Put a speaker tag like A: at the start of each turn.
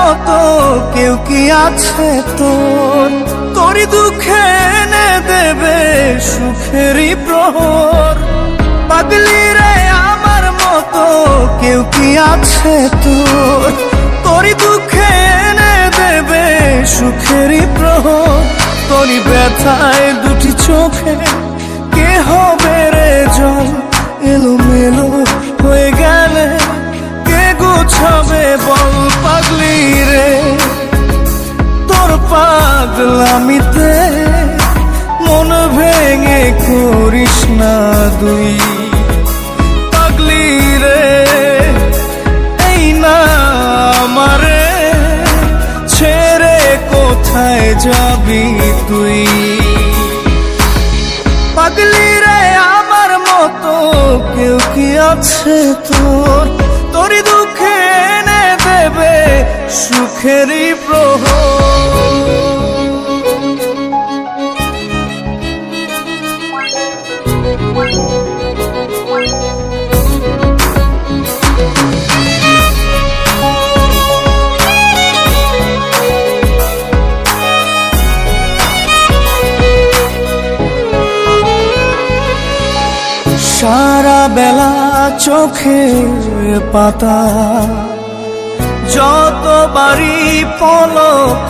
A: মতো কেউ কি আছে তোর? তোরই দুঃখে এনে দেবে সুখেরই প্রহর। পাগলি রে আমার মতো কেউ কি আছে তোর? তোরই দুঃখে এনে দেবে সুখেরই প্রহর। তোরই ব্যথায় দুটি চোখে কে হবে রে জল? এলোমেলো হয়ে গেলে কে গুছাবে বল? পাগলি রে তোর পাগলামিতে মন ভেঙে করিস না দুই। পাগলি রে এই না আমারে ছেড়ে কোথায় যাবি তুই? পাগলি রে আমার মতো কেউ কি আছে তোর? তোরই দুঃখে এনে দেবে সুখেরই প্রহর। সারা বেলা চোখের পাতা যতবারই পলক